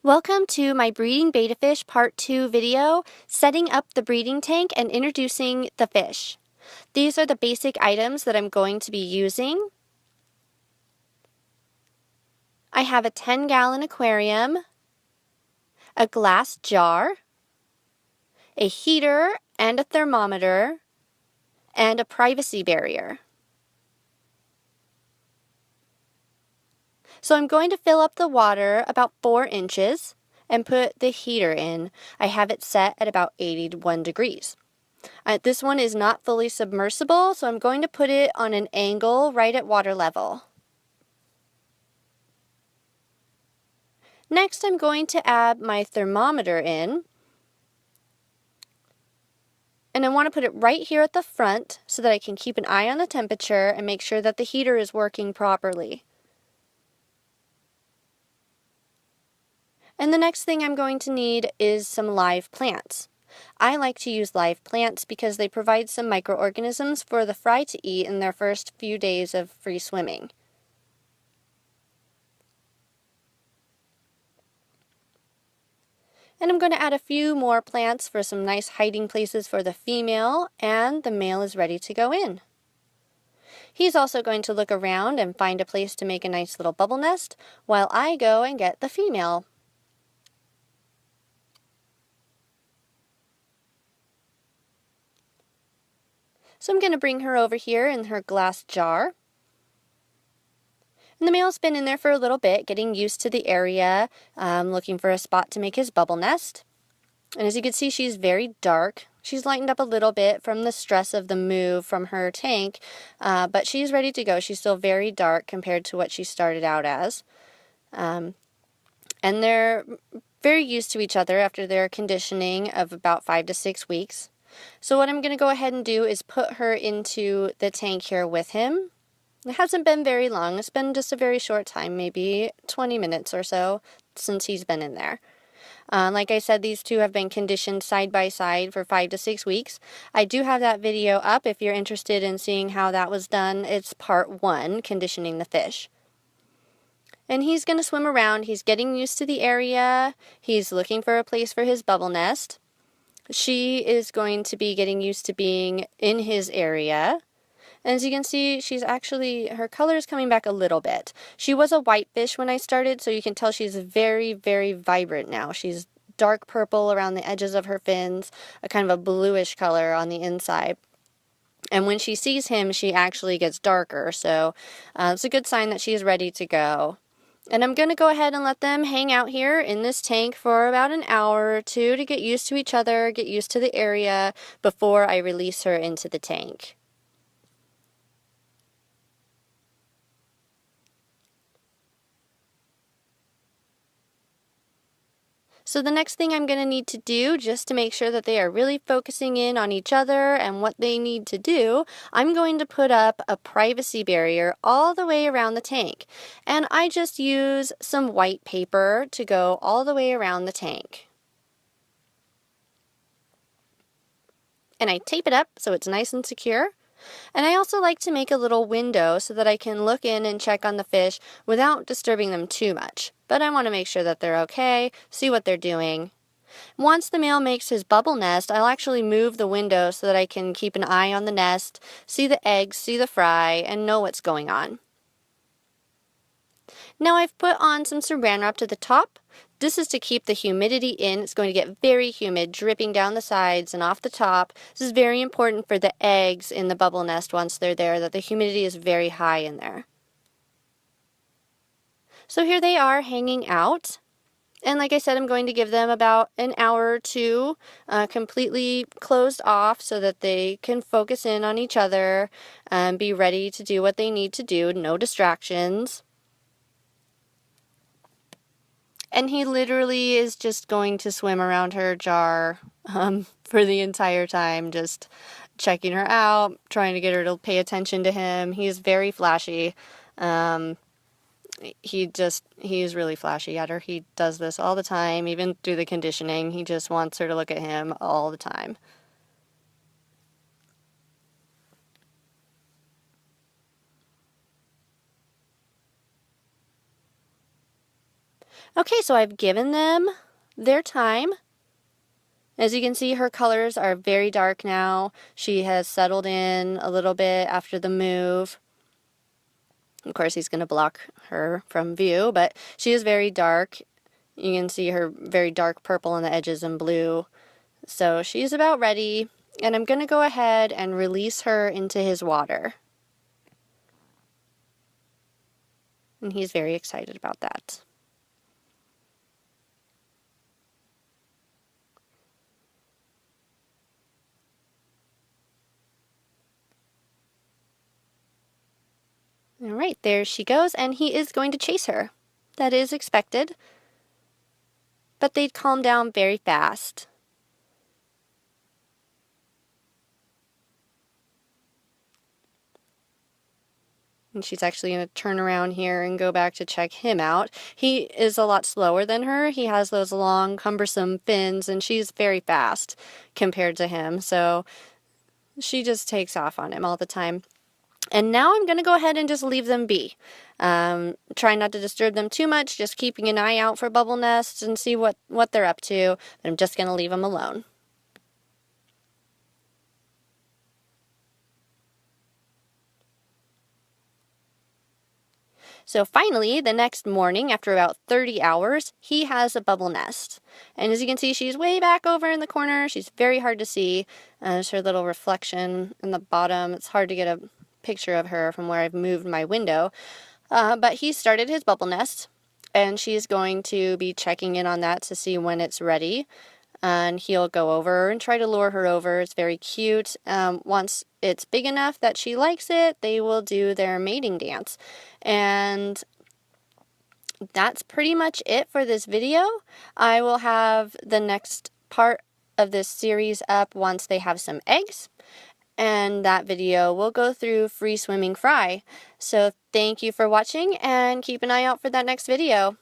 Welcome to my breeding betta fish part 2 video, setting up the breeding tank and introducing the fish. These are the basic items that I'm going to be using. I have a 10-gallon aquarium, a glass jar, a heater and a thermometer, and a privacy barrier. So I'm going to fill up the water about 4 inches and put the heater in. I have it set at about 81 degrees. This one is not fully submersible, so I'm going to put it on an angle right at water level. Next, I'm going to add my thermometer in. And I want to put it right here at the front so that I can keep an eye on the temperature and make sure that the heater is working properly. And the next thing I'm going to need is some live plants. I like to use live plants because they provide some microorganisms for the fry to eat in their first few days of free swimming. And I'm going to add a few more plants for some nice hiding places for the female, and the male is ready to go in. He's also going to look around and find a place to make a nice little bubble nest while I go and get the female. So I'm going to bring her over here in her glass jar. And the male's been in there for a little bit, getting used to the area, looking for a spot to make his bubble nest. And as you can see, she's very dark. She's lightened up a little bit from the stress of the move from her tank, but she's ready to go. She's still very dark compared to what she started out as. And they're very used to each other after their conditioning of about 5 to 6 weeks. So what I'm going to go ahead and do is put her into the tank here with him. It hasn't been very long. It's been just a very short time, maybe 20 minutes or so since he's been in there. Like I said, these two have been conditioned side by side for 5 to 6 weeks. I do have that video up if you're interested in seeing how that was done. It's part 1, conditioning the fish. And he's going to swim around. He's getting used to the area. He's looking for a place for his bubble nest. She is going to be getting used to being in his area. And as you can see, her color is coming back a little bit. She was a white fish when I started, so you can tell she's very, very vibrant now. She's dark purple around the edges of her fins, a kind of a bluish color on the inside. And when she sees him, she actually gets darker, so it's a good sign that she's ready to go. And I'm going to go ahead and let them hang out here in this tank for about an hour or two to get used to each other, get used to the area before I release her into the tank. So the next thing I'm going to need to do, just to make sure that they are really focusing in on each other and what they need to do, I'm going to put up a privacy barrier all the way around the tank. And I just use some white paper to go all the way around the tank. And I tape it up so it's nice and secure. And I also like to make a little window so that I can look in and check on the fish without disturbing them too much. But I want to make sure that they're okay, see what they're doing. Once the male makes his bubble nest, I'll actually move the window so that I can keep an eye on the nest, see the eggs, see the fry, and know what's going on. Now I've put on some saran wrap to the top. This is to keep the humidity in. It's going to get very humid, dripping down the sides and off the top. This is very important for the eggs in the bubble nest once they're there, that the humidity is very high in there. So here they are hanging out. And like I said, I'm going to give them about an hour or two completely closed off so that they can focus in on each other and be ready to do what they need to do, no distractions. And he literally is just going to swim around her jar for the entire time, just checking her out, trying to get her to pay attention to him. He's very flashy. He's really flashy at her. He does this all the time, even through the conditioning. He just wants her to look at him all the time. Okay, so I've given them their time. As you can see, her colors are very dark now. She has settled in a little bit after the move. Of course, he's going to block her from view, but she is very dark. You can see her very dark purple on the edges and blue. So she's about ready, and I'm going to go ahead and release her into his water. And he's very excited about that. All right, there she goes, and he is going to chase her. That is expected, but they'd calm down very fast. And she's actually going to turn around here and go back to check him out. He is a lot slower than her. He has those long, cumbersome fins, and she's very fast compared to him. So she just takes off on him all the time. And now I'm going to go ahead and just leave them be. Try not to disturb them too much, just keeping an eye out for bubble nests and see what they're up to. But I'm just going to leave them alone. So finally, the next morning, after about 30 hours, he has a bubble nest. And as you can see, she's way back over in the corner. She's very hard to see. There's her little reflection in the bottom. It's hard to get a picture of her from where I've moved my window. But he started his bubble nest, and she's going to be checking in on that to see when it's ready. And he'll go over and try to lure her over. It's very cute. Once it's big enough that she likes it, they will do their mating dance. And that's pretty much it for this video. I will have the next part of this series up once they have some eggs. And that video will go through free swimming fry. So thank you for watching, and keep an eye out for that next video.